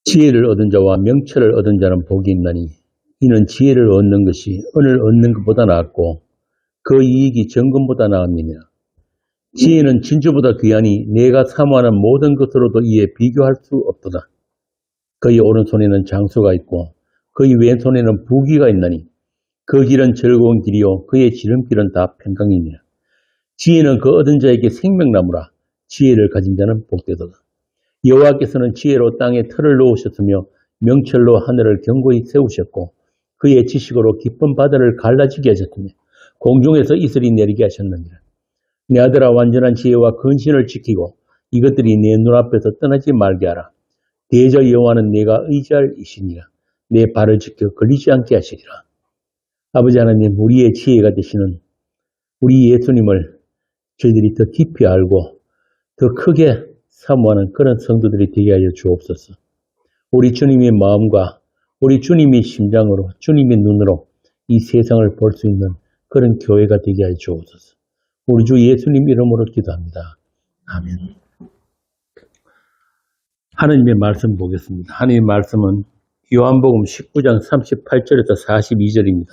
지혜를 얻은 자와 명철을 얻은 자는 복이 있나니 이는 지혜를 얻는 것이 은을 얻는 것보다 나았고 그 이익이 정금보다 나았느니라. 지혜는 진주보다 귀하니 내가 사모하는 모든 것으로도 이에 비교할 수 없도다. 그의 오른손에는 장수가 있고 그의 왼손에는 부귀가 있나니 그 길은 즐거운 길이요 그의 지름길은 다 평강이니라. 지혜는 그 얻은 자에게 생명나무라. 지혜를 가진 자는 복되도다. 여호와께서는 지혜로 땅에 틀을 놓으셨으며 명철로 하늘을 견고히 세우셨고 그의 지식으로 깊은 바다를 갈라지게 하셨으며 공중에서 이슬이 내리게 하셨느니라. 내 아들아, 완전한 지혜와 근신을 지키고 이것들이 내 눈앞에서 떠나지 말게 하라. 대저 여호와는 내가 의지할 이시니라. 내 발을 지켜 걸리지 않게 하시리라. 아버지 하나님, 우리의 지혜가 되시는 우리 예수님을 저희들이 더 깊이 알고 더 크게 사모하는 그런 성도들이 되게 하여 주옵소서. 우리 주님의 마음과 우리 주님의 심장으로, 주님의 눈으로 이 세상을 볼 수 있는 그런 교회가 되게 하여 주옵소서. 우리 주 예수님 이름으로 기도합니다. 아멘. 하나님의 말씀 보겠습니다. 하나님의 말씀은 요한복음 19장 38절에서 42절입니다.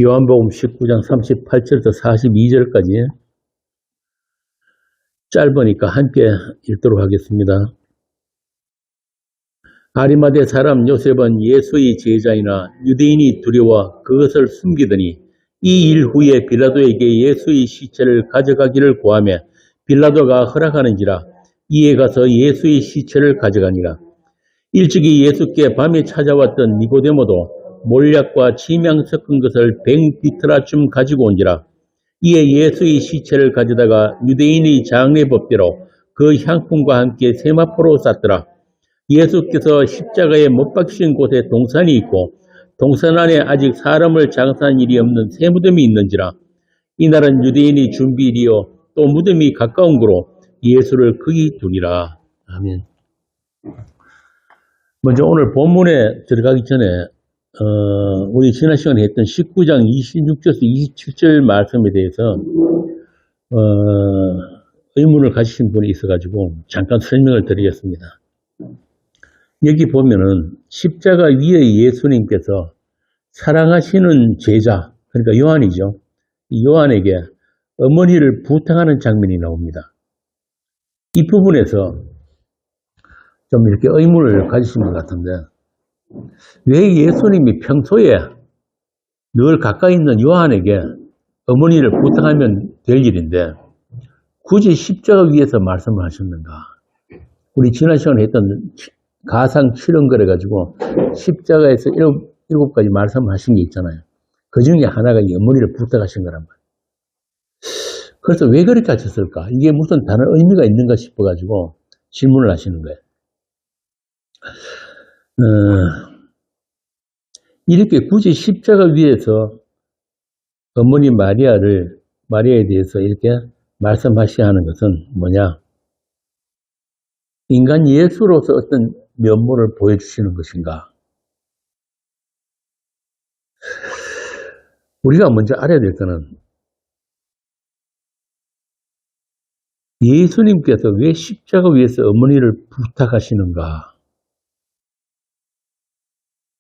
요한복음 19장 38절에서 42절까지 짧으니까 함께 읽도록 하겠습니다. 아리마대 사람 요셉은 예수의 제자이나 유대인이 두려워 그것을 숨기더니 이 일 후에 빌라도에게 예수의 시체를 가져가기를 구하며 빌라도가 허락하는지라 이에 가서 예수의 시체를 가져가니라. 일찍이 예수께 밤에 찾아왔던 니고데모도 몰약과 침향 섞은 것을 100비트라쯤 가지고 온지라. 이에 예수의 시체를 가져다가 유대인의 장례법대로 그 향품과 함께 세마포로 쌌더라. 예수께서 십자가에 못 박히신 곳에 동산이 있고 동산 안에 아직 사람을 장사한 일이 없는 새 무덤이 있는지라. 이날은 유대인의 준비일이요 또 무덤이 가까운 거로 예수를 거기 두니라. 아멘. 먼저 오늘 본문에 들어가기 전에 우리 지난 시간에 했던 19장 26절에서 27절 말씀에 대해서 의문을 가지신 분이 있어가지고 잠깐 설명을 드리겠습니다. 여기 보면은 십자가 위에 예수님께서 사랑하시는 제자, 그러니까 요한이죠. 이 요한에게 어머니를 부탁하는 장면이 나옵니다. 이 부분에서 좀 이렇게 의문을 가지신 것 같은데, 왜 예수님이 평소에 늘 가까이 있는 요한에게 어머니를 부탁하면 될 일인데 굳이 십자가 위에서 말씀을 하셨는가? 우리 지난 시간에 했던 가상 7원거래 가지고 십자가에서 7가지 말씀을 하신 게 있잖아요. 그 중에 하나가 이 어머니를 부탁하신 거란 말이에요. 그래서 왜 그렇게 하셨을까? 이게 무슨 다른 의미가 있는가 싶어가지고 질문을 하시는 거예요. 이렇게 굳이 십자가 위에서 어머니 마리아에 대해서 이렇게 말씀하셔야 하는 것은 뭐냐? 인간 예수로서 어떤 면모를 보여주시는 것인가? 우리가 먼저 알아야 될 것은 예수님께서 왜 십자가 위에서 어머니를 부탁하시는가?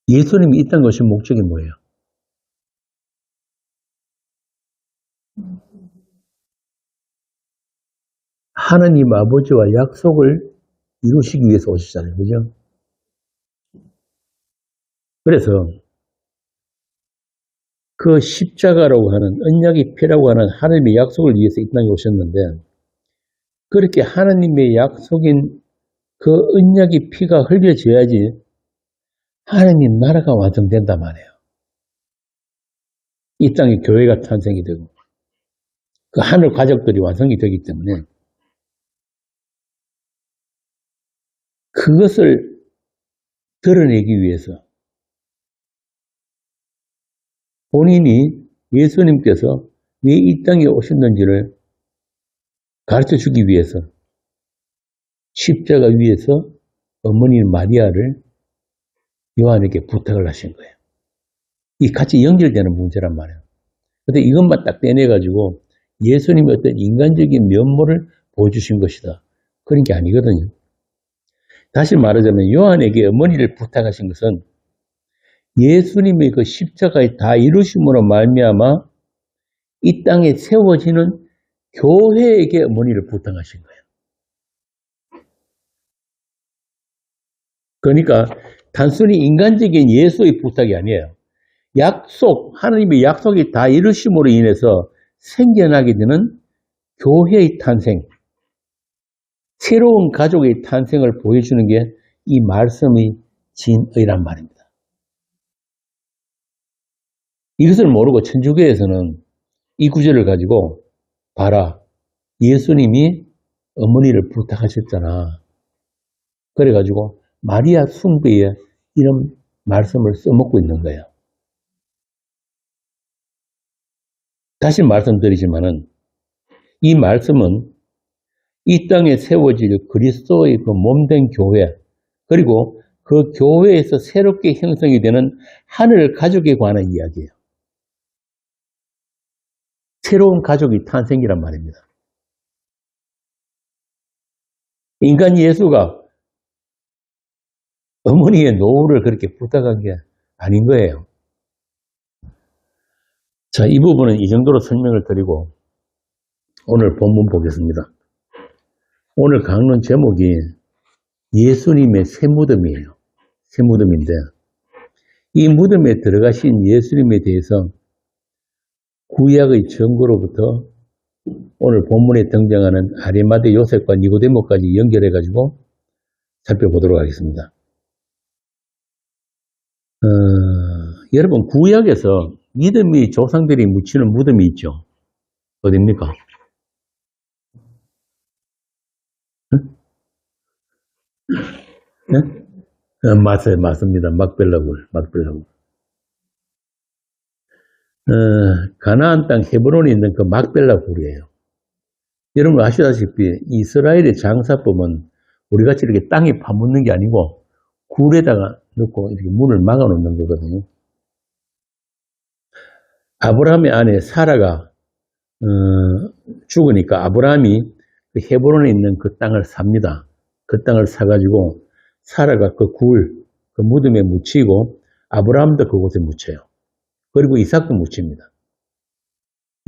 예수님이 있던 것이 목적이 뭐예요? 하나님 아버지와 약속을 이루시기 위해서 오시잖아요. 그죠? 그래서 그 십자가라고 하는 언약의 피라고 하는 하나님의 약속을 위해서 이 땅에 오셨는데 그렇게 하나님의 약속인 그 언약의 피가 흘려져야지 하나님 나라가 완성된단 말이에요. 이 땅에 교회가 탄생이 되고 그 하늘 가족들이 완성이 되기 때문에 그것을 드러내기 위해서 본인이 예수님께서 왜 이 땅에 오셨는지를 가르쳐 주기 위해서 십자가 위에서 어머니 마리아를 요한에게 부탁을 하신 거예요. 이 같이 연결되는 문제란 말이에요. 근데 이것만 딱 떼내가지고 예수님의 어떤 인간적인 면모를 보여주신 것이다. 그런 게 아니거든요. 다시 말하자면 요한에게 어머니를 부탁하신 것은 예수님의 그 십자가의 다 이루심으로 말미암아 이 땅에 세워지는 교회에게 어머니를 부탁하신 거예요. 그러니까 단순히 인간적인 예수의 부탁이 아니에요. 하나님의 약속이 다 이루심으로 인해서 생겨나게 되는 교회의 탄생, 새로운 가족의 탄생을 보여주는 게 이 말씀의 진의란 말입니다. 이것을 모르고 천주교에서는 이 구절을 가지고 봐라, 예수님이 어머니를 부탁하셨잖아. 그래가지고 마리아 숭배에 이런 말씀을 써먹고 있는 거예요. 다시 말씀드리지만은 이 말씀은 이 땅에 세워질 그리스도의 그 몸된 교회, 그리고 그 교회에서 새롭게 형성이 되는 하늘 가족에 관한 이야기예요. 새로운 가족이 탄생이란 말입니다. 인간 예수가 어머니의 노후를 그렇게 부탁한 게 아닌 거예요. 자, 이 부분은 이 정도로 설명을 드리고 오늘 본문 보겠습니다. 오늘 강론 제목이 예수님의 새 무덤이에요. 새 무덤인데 이 무덤에 들어가신 예수님에 대해서 구약의 증거로부터 오늘 본문에 등장하는 아리마대 요셉과 니고데모까지 연결해가지고 살펴보도록 하겠습니다. 여러분 구약에서 믿음이 조상들이 묻히는 무덤이 있죠. 어딥니까? 네? 맞습니다. 막벨라굴. 가나안 땅 헤브론에 있는 그 막벨라굴이에요. 여러분 아시다시피 이스라엘의 장사법은 우리같이 이렇게 땅에 파묻는 게 아니고 굴에다가 넣고 이렇게 문을 막아 놓는 거거든요. 아브라함의 아내 사라가 죽으니까 아브라함이 그 헤브론에 있는 그 땅을 삽니다. 그 땅을 사가지고 사라가 그 무덤에 묻히고 아브라함도 그곳에 묻혀요. 그리고 이삭도 묻힙니다.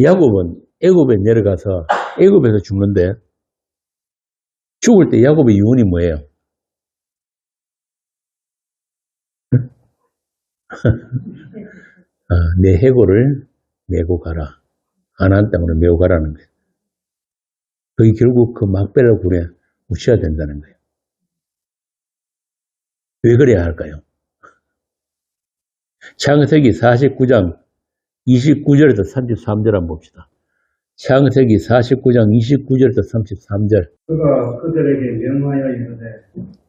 야곱은 애굽에 내려가서 애굽에서 죽는데 죽을 때 야곱의 유언이 뭐예요? 내 해골을 메고 가라. 가나안 땅으로 메고 가라는 거예요. 그게 결국 그 막벨라 굴에 묻혀야 된다는 거예요. 왜 그래야 할까요? 창세기 49장 29절에서 33절 한번 봅시다. 창세기 49장 29절에서 33절. 그가 그들에게 명하여 이르되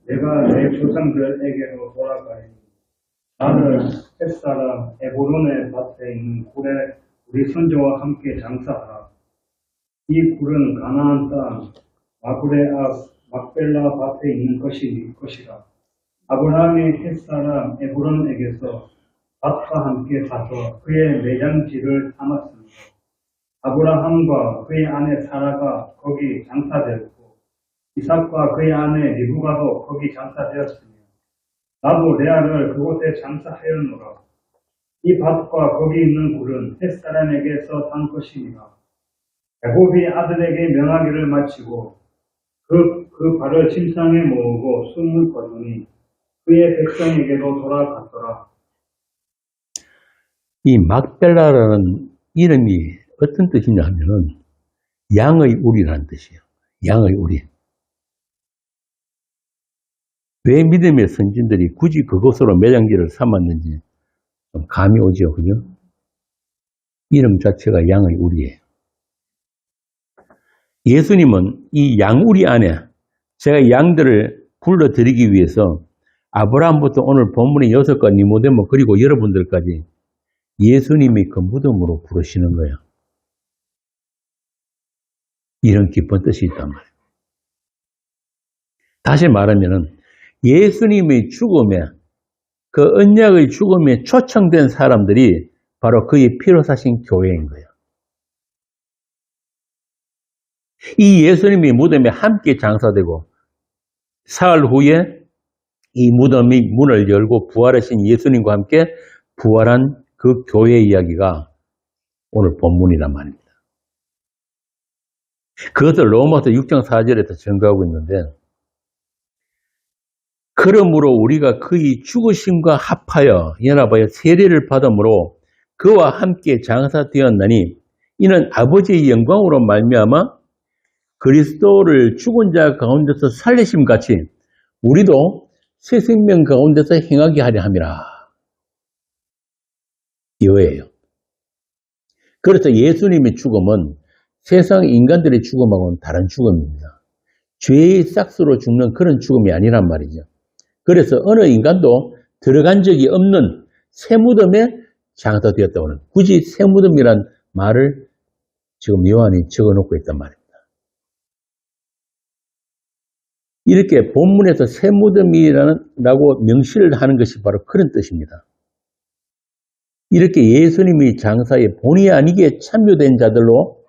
내가 내 조상들에게로 돌아가리니 나를 햇사람 에보론의 밭에 있는 굴에 우리 선조와 함께 장사하라. 이 굴은 가나안 땅 마구레 앞 막벨라 밭에 있는 것이라. 아브라함이 햇사람 에보론에게서 밭과 함께 사서 그의 매장지를 삼았습니다. 아브라함과 그의 아내 사라가 거기 장사되었고 이삭과 그의 아내 리브가도 거기 장사되었으며 나도 레아를 그곳에 장사하였노라. 이 밭과 거기 있는 굴은 햇사람에게서 산 것이니라. 야곱이 아들에게 명하기를 마치고 그 발을 침상에 모으고 숨을 거두니 그의 백성에게로 돌아갔더라. 이 막벨라라는 이름이 어떤 뜻이냐 하면은 양의 우리라는 뜻이에요. 양의 우리. 왜 믿음의 선진들이 굳이 그곳으로 매장지를 삼았는지 좀 감이 오죠. 그죠? 이름 자체가 양의 우리예요. 예수님은 이 양우리 안에 제가 양들을 불러드리기 위해서 아브라함부터 오늘 본문의 여섯과 니고데모 그리고 여러분들까지 예수님이 그 무덤으로 부르시는 거예요. 이런 깊은 뜻이 있단 말이에요. 다시 말하면은 예수님의 죽음에 그 언약의 죽음에 초청된 사람들이 바로 그의 피로 사신 교회인 거예요. 이 예수님이 무덤에 함께 장사되고 사흘 후에 이 무덤이 문을 열고 부활하신 예수님과 함께 부활한 그 교회 이야기가 오늘 본문이란 말입니다. 그것을 로마서 6장 4절에서 증거하고 있는데, 그러므로 우리가 그의 죽으심과 합하여 연합하여 세례를 받음으로 그와 함께 장사되었나니 이는 아버지의 영광으로 말미암아 그리스도를 죽은 자 가운데서 살리심 같이 우리도 새 생명 가운데서 행하게 하려 함이라. 이거예요. 그래서 예수님의 죽음은 세상 인간들의 죽음하고는 다른 죽음입니다. 죄의 싹스로 죽는 그런 죽음이 아니란 말이죠. 그래서 어느 인간도 들어간 적이 없는 새 무덤에 장사되었다고 하는, 굳이 새 무덤이란 말을 지금 요한이 적어놓고 있단 말입니다. 이렇게 본문에서 새 무덤이라고 명시를 하는 것이 바로 그런 뜻입니다. 이렇게 예수님이 장사에 본의 아니게 참여된 자들로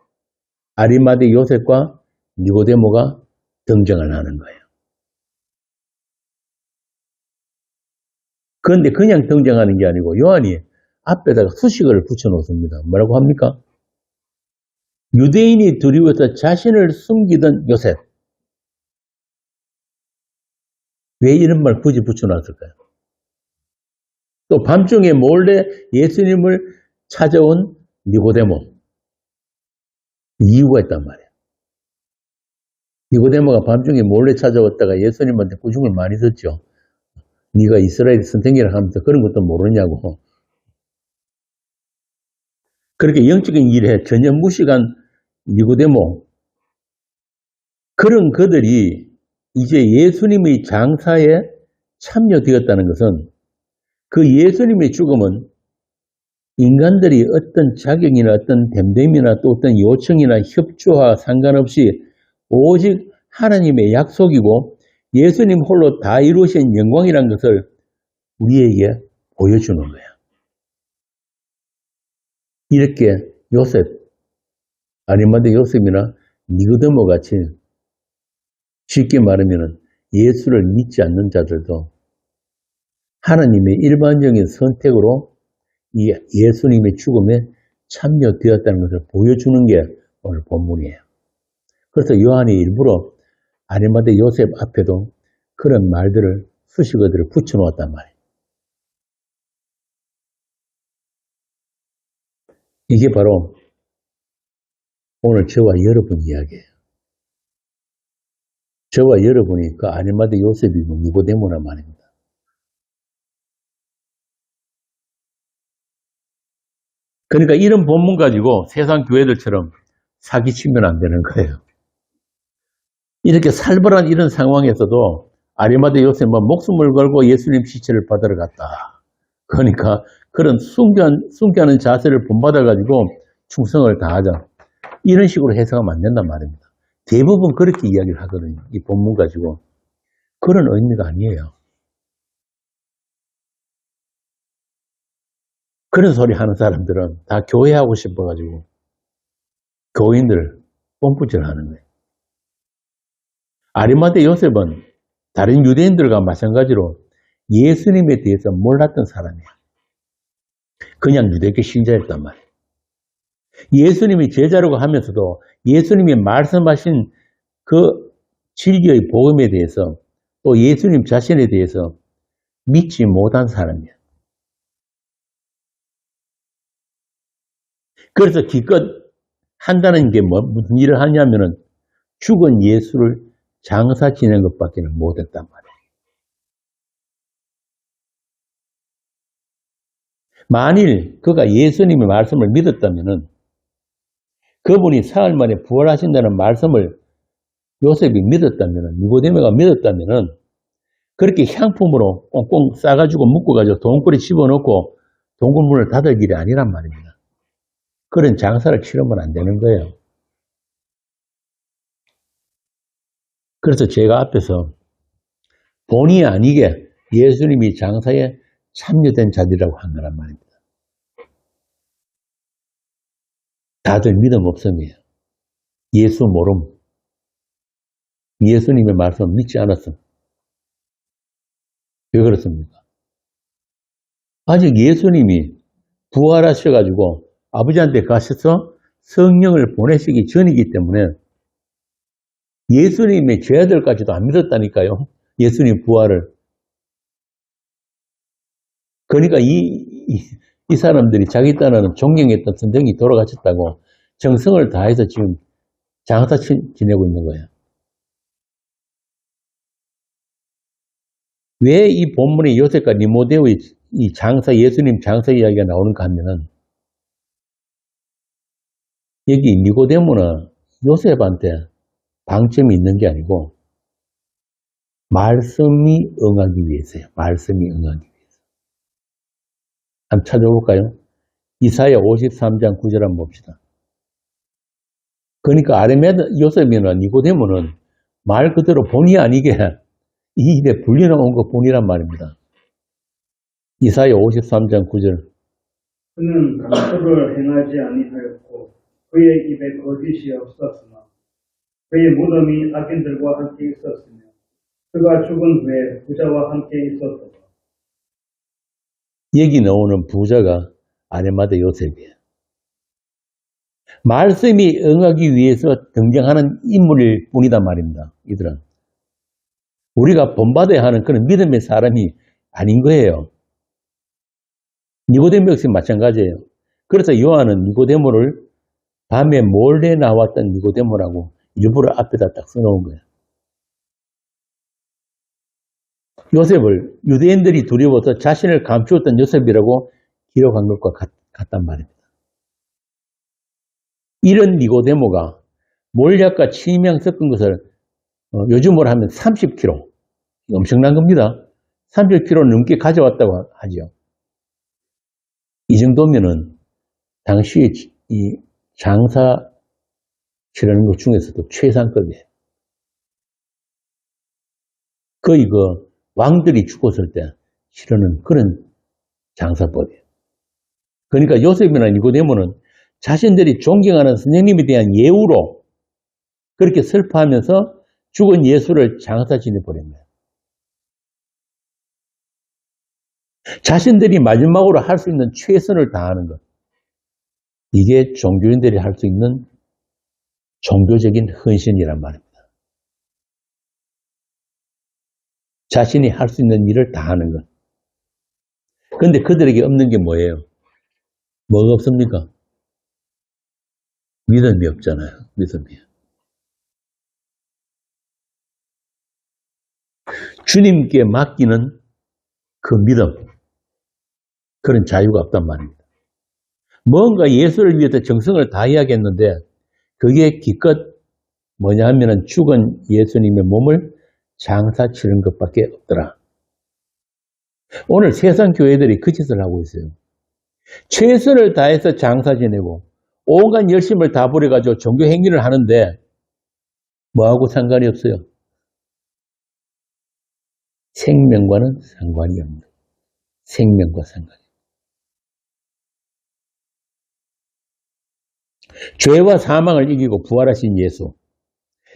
아리마대 요셉과 니고데모가 등장을 하는 거예요. 그런데 그냥 등장하는 게 아니고 요한이 앞에다가 수식어를 붙여놓습니다. 뭐라고 합니까? 유대인이 두려워서 자신을 숨기던 요셉. 왜 이런 말 굳이 붙여놨을까요? 또 밤중에 몰래 예수님을 찾아온 니고데모. 이유가 있단 말이에요. 니고데모가 밤중에 몰래 찾아왔다가 예수님한테 꾸중을 많이 듣죠. 네가 이스라엘 선생이라 하면서 그런 것도 모르냐고. 그렇게 영적인 일에 전혀 무식한 니고데모, 그런 그들이 이제 예수님의 장사에 참여되었다는 것은 그 예수님의 죽음은 인간들이 어떤 자격이나 어떤 됨됨이나 또 어떤 요청이나 협조와 상관없이 오직 하나님의 약속이고 예수님 홀로 다 이루신 영광이라는 것을 우리에게 보여주는 거예요. 이렇게 요셉, 아리마대 요셉이나 니고데모 같이 쉽게 말하면 예수를 믿지 않는 자들도 하나님의 일반적인 선택으로 이 예수님의 죽음에 참여되었다는 것을 보여주는 게 오늘 본문이에요. 그래서 요한이 일부러 아리마대 요셉 앞에도 그런 말들을, 수식어들을 붙여놓았단 말이에요. 이게 바로 오늘 저와 여러분 이야기예요. 저와 여러분이 그 아리마대 요셉이고 니고데모란 말입니다. 그러니까 이런 본문 가지고 세상 교회들처럼 사기치면 안 되는 거예요. 이렇게 살벌한 이런 상황에서도 아리마대 요셉은 목숨을 걸고 예수님 시체를 받으러 갔다. 그러니까 그런 순교하는 자세를 본받아가지고 충성을 다하자. 이런 식으로 해석하면 안 된단 말입니다. 대부분 그렇게 이야기를 하거든요. 이 본문 가지고. 그런 의미가 아니에요. 그런 소리 하는 사람들은 다 교회하고 싶어가지고 교인들 뽐뿌질 하는 거예요. 아리마대 요셉은 다른 유대인들과 마찬가지로 예수님에 대해서 몰랐던 사람이야. 그냥 유대교 신자였단 말이에요. 예수님이 제자라고 하면서도 예수님이 말씀하신 그 진리의 복음에 대해서 또 예수님 자신에 대해서 믿지 못한 사람이야. 그래서 기껏 한다는 게 무슨 일을 하냐면은 죽은 예수를 장사 지낸 것밖에 못했단 말이에요. 만일 그가 예수님의 말씀을 믿었다면은 그분이 사흘 만에 부활하신다는 말씀을 요셉이 믿었다면은, 니고데모가 믿었다면은 그렇게 향품으로 꽁꽁 싸가지고 묶어가지고 돈구리 집어넣고 동굴 문을 닫을 일이 아니란 말입니다. 그런 장사를 치르면 안 되는 거예요. 그래서 제가 앞에서 본의 아니게 예수님이 장사에 참여된 자들이라고 한 거란 말입니다. 다들 믿음 없음이에요. 예수 모름. 예수님의 말씀 믿지 않았음. 왜 그렇습니까? 아직 예수님이 부활하셔가지고 아버지한테 가셔서 성령을 보내시기 전이기 때문에 예수님의 제자들까지도 안 믿었다니까요. 예수님 부활을. 그러니까 이 사람들이 자기 딴에는 존경했던 선생이 돌아가셨다고 정성을 다해서 지금 장사 지내고 있는 거예요. 왜 이 본문에 요셉과 니모데의 이 예수님 장사 이야기가 나오는가 하면은 여기 니고데모는 요셉한테 방점이 있는 게 아니고 말씀이 응하기 위해서요. 말씀이 응하기 위해서. 한번 찾아볼까요? 이사야 53장 9절 한번 봅시다. 그러니까 요셉이나 니고데모는 말 그대로 본의 아니게 이 일에 불려나온 것 뿐이란 말입니다. 이사야 53장 9절. 그는 강포를 행하지 아니하였고 그의 입에 거짓이 없었으나 그의 무덤이 악인들과 함께 있었으며 그가 죽은 후에 부자와 함께 있었다. 여기 나오는 부자가 아레마다 요셉이에요. 말씀이 응하기 위해서 등장하는 인물일 뿐이단 말입니다. 이들은. 우리가 본받아야 하는 그런 믿음의 사람이 아닌 거예요. 니고데모 역시 마찬가지예요. 그래서 요한은 니고데모를 밤에 몰래 나왔던 니고데모라고 일부러 앞에다 딱 써놓은 거예요. 요셉을 유대인들이 두려워서 자신을 감추었던 요셉이라고 기록한 것과 같단 말입니다. 이런 니고데모가 몰약과 치명 섞은 것을 요즘으로 하면 30kg, 엄청난 겁니다. 30kg 넘게 가져왔다고 하죠. 이 정도면은 당시 이 장사 치르는 것 중에서도 최상급이에요. 거의 그 왕들이 죽었을 때 치르는 그런 장사법이에요. 그러니까 요셉이나 니고데모는 자신들이 존경하는 선생님에 대한 예우로 그렇게 슬퍼하면서 죽은 예수를 장사 지내버린 거예요. 자신들이 마지막으로 할 수 있는 최선을 다하는 것. 이게 종교인들이 할 수 있는 종교적인 헌신이란 말입니다. 자신이 할 수 있는 일을 다하는 것. 그런데 그들에게 없는 게 뭐예요? 뭐가 없습니까? 믿음이 없잖아요. 믿음이. 주님께 맡기는 그 믿음. 그런 자유가 없단 말입니다. 뭔가 예수를 위해서 정성을 다해야겠는데 그게 기껏 뭐냐 하면은 죽은 예수님의 몸을 장사 치는 것밖에 없더라. 오늘 세상 교회들이 그 짓을 하고 있어요. 최선을 다해서 장사 지내고 온갖 열심을 다 버려가지고 종교 행위를 하는데 뭐하고 상관이 없어요. 생명과는 상관이 없는 생명과 상관이. 죄와 사망을 이기고 부활하신 예수.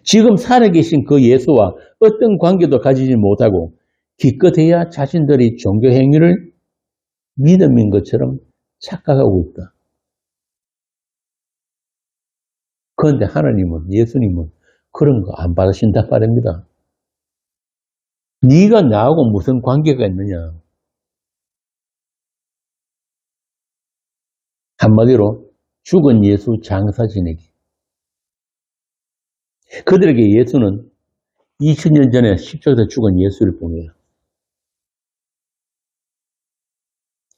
지금 살아계신 그 예수와 어떤 관계도 가지지 못하고 기껏해야 자신들이 종교 행위를 믿음인 것처럼 착각하고 있다. 그런데 하나님은, 예수님은 그런 거 안 받으신단 말입니다. 네가 나하고 무슨 관계가 있느냐. 한마디로 죽은 예수 장사 지내기. 그들에게 예수는 2000년 전에 십자가에서 죽은 예수를 뿐이에요.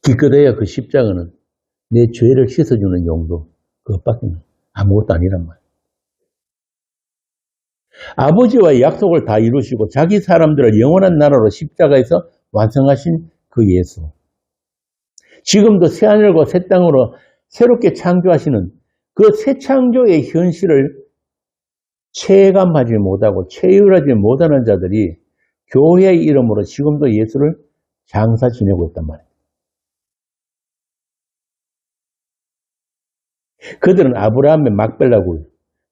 기껏해야 그 십자가는 내 죄를 씻어주는 용도, 그것밖에 아무것도 아니란 말이에요. 아버지와의 약속을 다 이루시고 자기 사람들을 영원한 나라로 십자가에서 완성하신 그 예수. 지금도 새하늘과 새 땅으로 새롭게 창조하시는 그 새 창조의 현실을 체감하지 못하고 체휼하지 못하는 자들이 교회의 이름으로 지금도 예수를 장사 지내고 있단 말이에요. 그들은 아브라함의 막벨라굴,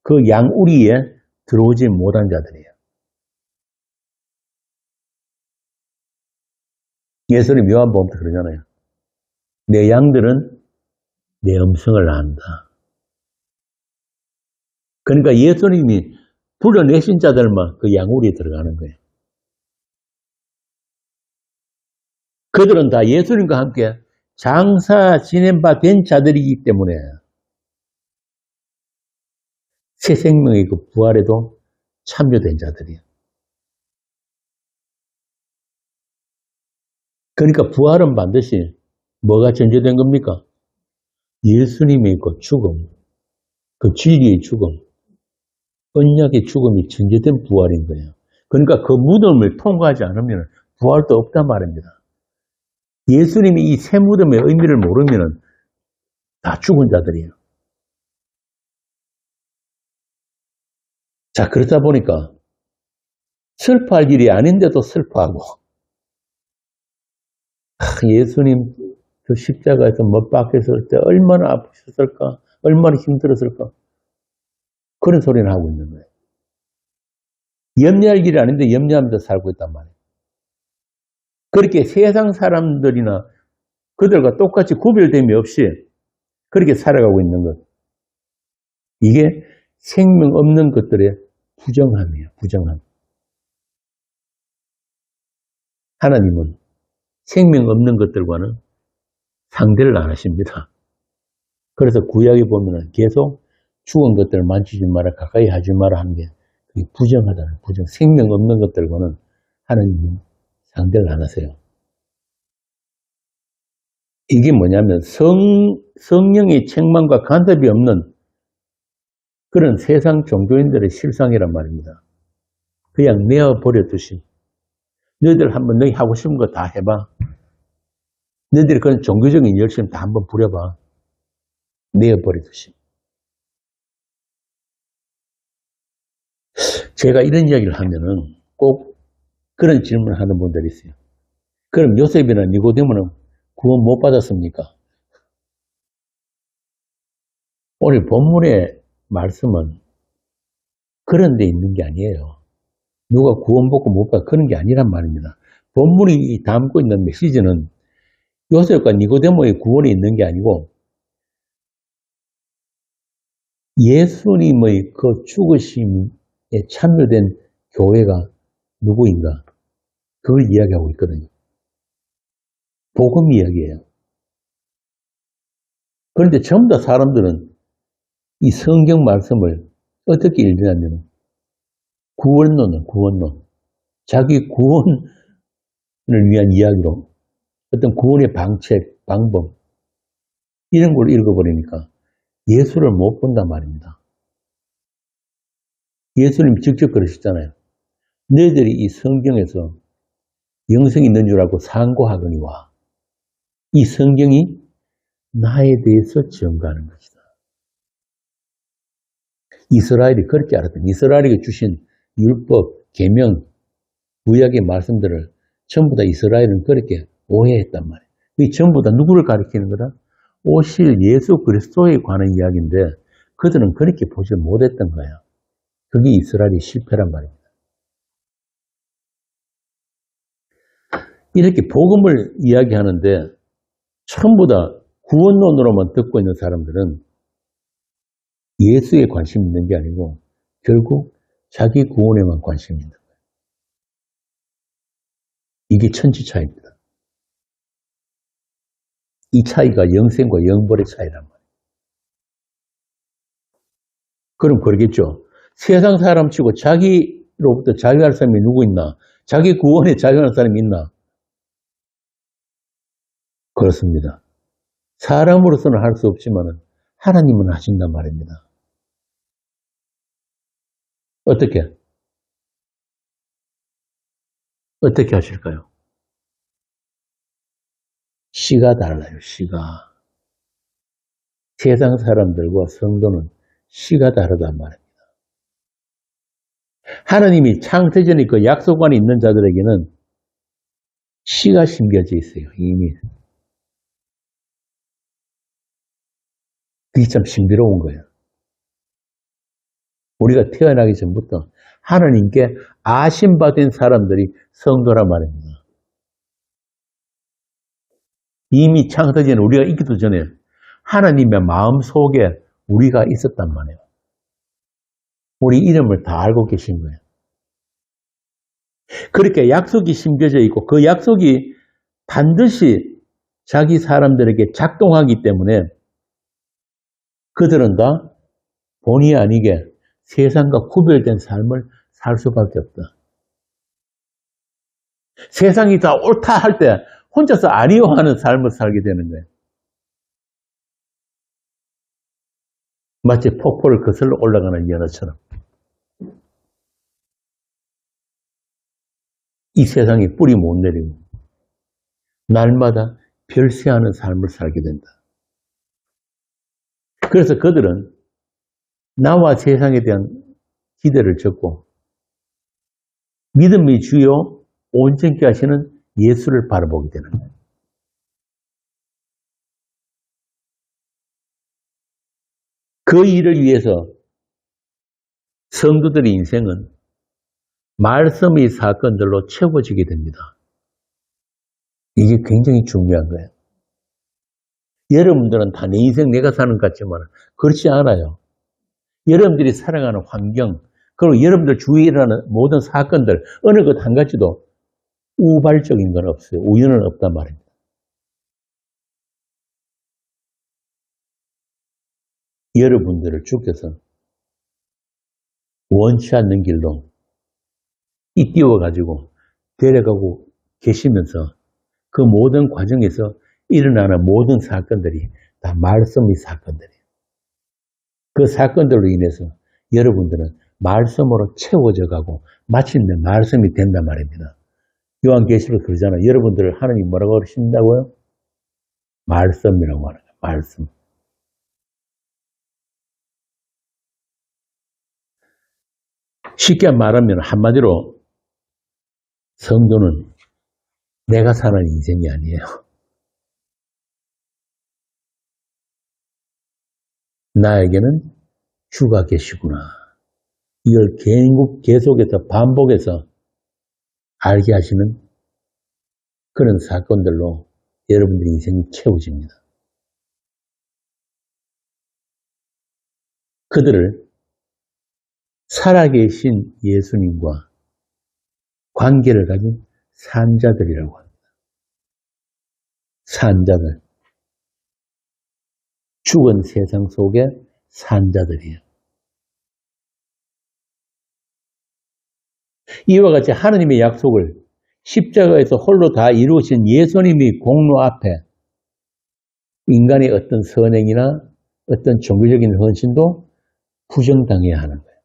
그 양우리에 들어오지 못한 자들이에요. 예수님 요한복음도 그러잖아요. 내 양들은 내 음성을 안다. 그러니까 예수님이 불러내신 자들만 그 양우리에 들어가는 거예요. 그들은 다 예수님과 함께 장사 지낸 바 된 자들이기 때문에 새 생명의 그 부활에도 참여된 자들이에요. 그러니까 부활은 반드시 뭐가 전제된 겁니까? 예수님의 그 죽음, 그 진리의 죽음, 언약의 죽음이 전제된 부활인 거예요. 그러니까 그 무덤을 통과하지 않으면 부활도 없단 말입니다. 예수님이 이 새 무덤의 의미를 모르면 다 죽은 자들이에요. 자, 그러다 보니까 슬퍼할 일이 아닌데도 슬퍼하고, 예수님 그 십자가에서 못 박혔을 때 얼마나 아프셨을까, 얼마나 힘들었을까, 그런 소리를 하고 있는 거예요. 염려할 일이 아닌데 염려하면서 살고 있단 말이에요. 그렇게 세상 사람들이나 그들과 똑같이 구별됨이 없이 그렇게 살아가고 있는 것. 이게 생명 없는 것들의 부정함이에요. 부정함. 하나님은 생명 없는 것들과는 상대를 안 하십니다. 그래서 구약에 보면은 계속 죽은 것들을 만지지 마라, 가까이 하지 마라 하는 게 부정하다는, 부정. 생명 없는 것들과는 하나님은 상대를 안 하세요. 이게 뭐냐면 성령의 책망과 간섭이 없는 그런 세상 종교인들의 실상이란 말입니다. 그냥 내어버려두신. 너희들 한번 너희 하고 싶은 거 다 해봐. 너희들이 그런 종교적인 열심 다 한번 부려봐. 내어버려두신. 제가 이런 이야기를 하면은 꼭 그런 질문을 하는 분들이 있어요. 그럼 요셉이나 니고데모는 구원 못 받았습니까? 오늘 본문의 말씀은 그런 데 있는 게 아니에요. 누가 구원 받고 못 받고 그런 게 아니란 말입니다. 본문이 담고 있는 메시지는 요셉과 니고데모의 구원이 있는 게 아니고 예수님의 그 죽으심에 참여된 교회가 누구인가? 그걸 이야기하고 있거든요. 복음 이야기예요. 그런데 전부 다 사람들은 이 성경 말씀을 어떻게 읽느냐면 구원론. 자기 구원을 위한 이야기로 어떤 구원의 방책, 방법 이런 걸 읽어버리니까 예수를 못 본단 말입니다. 예수님 직접 그러셨잖아요. 너희들이 이 성경에서 영생이 있는 줄 알고 상고하거니와 이 성경이 나에 대해서 증거하는 것이다. 이스라엘이 그렇게 알았던, 이스라엘에게 주신 율법, 계명, 구약의 말씀들을 전부 다 이스라엘은 그렇게 오해했단 말이에요. 이 전부 다 누구를 가리키는 거다? 오실 예수 그리스도에 관한 이야기인데 그들은 그렇게 보지 못했던 거예요. 그게 이스라엘의 실패란 말입니다. 이렇게 복음을 이야기하는데 전부 다 구원론으로만 듣고 있는 사람들은 예수에 관심이 있는 게 아니고 결국 자기 구원에만 관심이 있는 거예요. 이게 천지 차이입니다. 이 차이가 영생과 영벌의 차이란 말이에요. 그럼 그러겠죠. 세상 사람 치고 자기로부터 자유할 사람이 누구 있나? 자기 구원에 자유할 사람이 있나? 그렇습니다. 사람으로서는 할 수 없지만 하나님은 하신단 말입니다. 어떻게 하실까요? 씨가 달라요, 씨가. 세상 사람들과 성도는 씨가 다르단 말입니다. 하나님이 창세전에 그 약속 안에 있는 자들에게는 씨가 심겨져 있어요, 이미. 그게 참 신비로운 거예요. 우리가 태어나기 전부터 하나님께 아심받은 사람들이 성도란 말입니다. 이미 창세 전에 우리가 있기도 전에 하나님의 마음 속에 우리가 있었단 말이에요. 우리 이름을 다 알고 계신 거예요. 그렇게 약속이 심겨져 있고 그 약속이 반드시 자기 사람들에게 작동하기 때문에 그들은 다 본의 아니게 세상과 구별된 삶을 살 수밖에 없다. 세상이 다 옳다 할 때 혼자서 아니요 하는 삶을 살게 되는 거예요. 마치 폭포를 거슬러 올라가는 연어처럼. 이 세상에 뿌리 못 내리고 날마다 별세하는 삶을 살게 된다. 그래서 그들은 나와 세상에 대한 기대를 접고 믿음의 주요 온전케 하시는 예수를 바라보게 되는 거예요. 그 일을 위해서 성도들의 인생은 말씀의 사건들로 채워지게 됩니다. 이게 굉장히 중요한 거예요. 여러분들은 다 내 인생 내가 사는 것 같지만 그렇지 않아요. 여러분들이 살아가는 환경, 그리고 여러분들 주위에 일어나는 모든 사건들, 어느 것 한 가지도 우발적인 건 없어요. 우연은 없단 말입니다. 여러분들을 주께서 원치 않는 길로 띄워가지고 데려가고 계시면서 그 모든 과정에서 일어나는 모든 사건들이 다 말씀의 사건들이에요. 그 사건들로 인해서 여러분들은 말씀으로 채워져 가고 마침내 말씀이 된단 말입니다. 요한계시록 그러잖아요. 여러분들을 하나님 뭐라고 그러신다고요? 말씀이라고 하는 거예요. 말씀. 쉽게 말하면 한마디로 성도는 내가 사는 인생이 아니에요. 나에게는 주가 계시구나. 이걸 계속해서 반복해서 알게 하시는 그런 사건들로 여러분들의 인생이 채워집니다. 그들을 살아계신 예수님과 관계를 가진 산자들이라고 합니다. 산자들. 죽은 세상 속의 산자들이에요. 이와 같이 하나님의 약속을 십자가에서 홀로 다 이루신 예수님의 공로 앞에 인간의 어떤 선행이나 어떤 종교적인 헌신도 부정당해야 하는 거예요.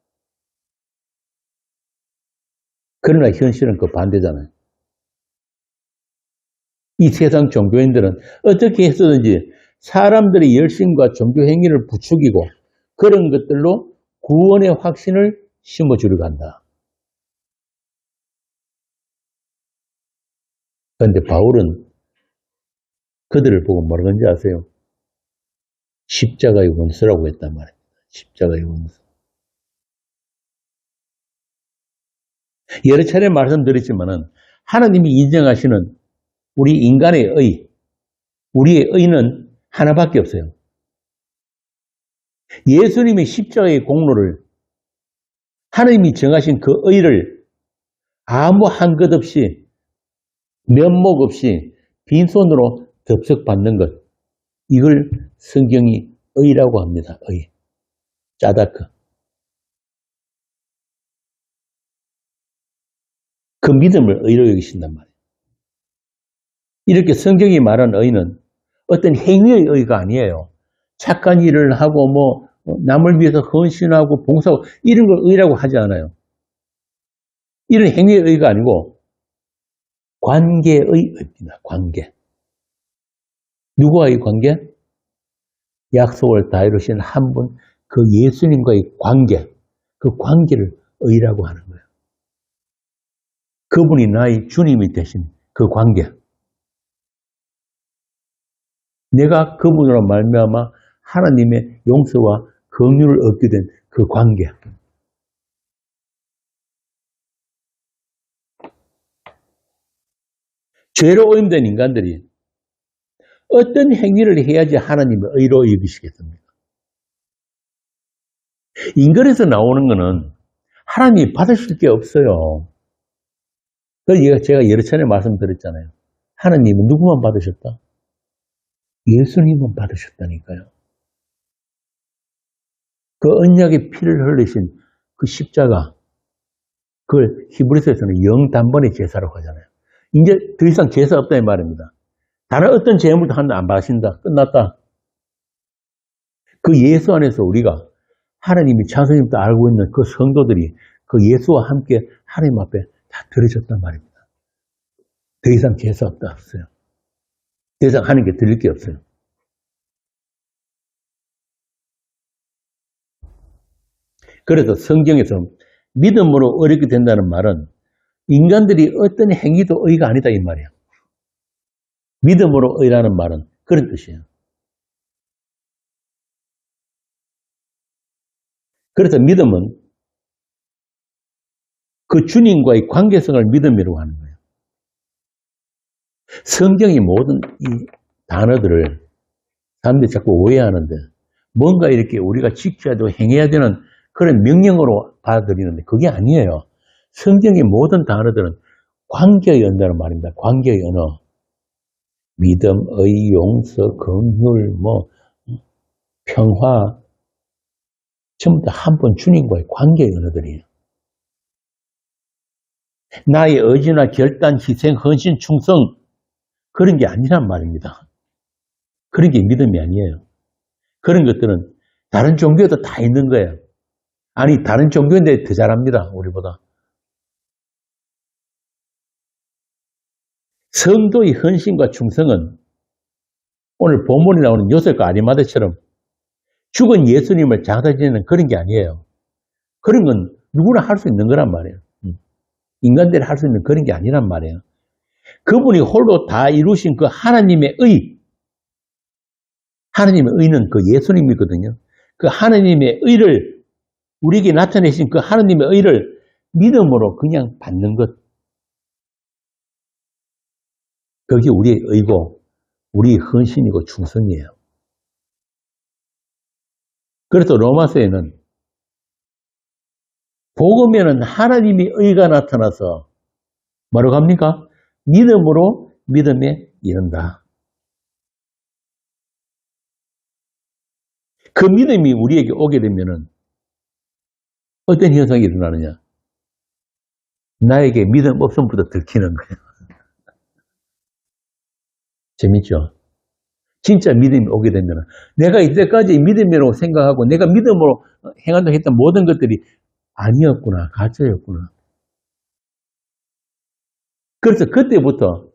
그러나 현실은 그 반대잖아요. 이 세상 종교인들은 어떻게 해서든지 사람들의 열심과 종교 행위를 부추기고 그런 것들로 구원의 확신을 심어주려고 한다. 그런데 바울은 그들을 보고 뭐라고 하는지 아세요? 십자가의 원수라고 했단 말입니다. 십자가의 원수. 여러 차례 말씀드렸지만은 하나님이 인정하시는 우리 인간의 의, 우리의 의는 하나밖에 없어요. 예수님의 십자가의 공로를 하나님이 정하신 그 의를 아무 한 것 없이 면목 없이 빈손으로 덥석받는 것, 이걸 성경이 의라고 합니다. 의. 짜다크. 그 믿음을 의로 여기신단 말이에요. 이렇게 성경이 말한 의는 어떤 행위의 의가 아니에요. 착한 일을 하고 남을 위해서 헌신하고 봉사하고 이런 걸 의라고 하지 않아요. 이런 행위의 의가 아니고 관계의 의입니다. 관계. 누구와의 관계? 약속을 다 이루신 한 분, 그 예수님과의 관계, 그 관계를 의라고 하는 거예요. 그분이 나의 주님이 되신 그 관계. 내가 그분으로 말미암아 하나님의 용서와 긍휼을 얻게 된 그 관계. 죄로 오염된 인간들이 어떤 행위를 해야지 하나님의 의로 여기시겠습니까? 인간에서 나오는 거는 하나님이 받으실 게 없어요. 그래서 제가 여러 차례 말씀드렸잖아요. 하나님은 누구만 받으셨다? 예수님만 받으셨다니까요. 그 언약의 피를 흘리신 그 십자가, 그걸 히브리서에서는 영단번의 제사라고 하잖아요. 이제 더 이상 제사 없다 이 말입니다. 다른 어떤 제물도 하나 안 받으신다. 끝났다. 그 예수 안에서 우리가 하나님이 찬성님도 알고 있는 그 성도들이 그 예수와 함께 하나님 앞에 다 드려졌단 말입니다. 더 이상 제사 없어요. 더 이상 하는 게 드릴 게 없어요. 그래서 성경에서 믿음으로 의롭게 된다는 말은 인간들이 어떤 행위도 의가 아니다 이 말이에요. 믿음으로 의라는 말은 그런 뜻이에요. 그래서 믿음은 그 주님과의 관계성을 믿음이라고 하는 거예요. 성경이 모든 이 단어들을 사람들이 자꾸 오해하는데 뭔가 이렇게 우리가 지켜야 되고 행해야 되는 그런 명령으로 받아들이는데 그게 아니에요. 성경의 모든 단어들은 관계의 언어란 말입니다. 관계의 언어. 믿음, 의, 용서, 긍휼, 평화 전부 다 한 번 주님과의 관계의 언어들이에요. 나의 의지나 결단, 희생, 헌신, 충성 그런 게 아니란 말입니다. 그런 게 믿음이 아니에요. 그런 것들은 다른 종교에도 다 있는 거예요. 아니 다른 종교인데 더 잘합니다. 우리보다. 성도의 헌신과 충성은 오늘 본문에 나오는 요셉과 아리마다처럼 죽은 예수님을 장사지내는 그런 게 아니에요. 그런 건 누구나 할 수 있는 거란 말이에요. 인간들이 할 수 있는 그런 게 아니란 말이에요. 그분이 홀로 다 이루신 그 하나님의 의, 하나님의 의는 그 예수님이거든요. 그 하나님의 의를 우리에게 나타내신 그 하나님의 의를 믿음으로 그냥 받는 것. 그게 우리의 의고 우리의 헌신이고 충성이에요. 그래서 로마서에는 복음에는 하나님의 의가 나타나서 뭐라고 합니까? 믿음으로 믿음에 이른다. 그 믿음이 우리에게 오게 되면은 어떤 현상이 일어나느냐? 나에게 믿음 없음부터 들키는 거예요. 재밌죠? 진짜 믿음이 오게 되면 내가 이때까지 믿음이라고 생각하고 내가 믿음으로 행한다고 했던 모든 것들이 아니었구나, 가짜였구나. 그래서 그때부터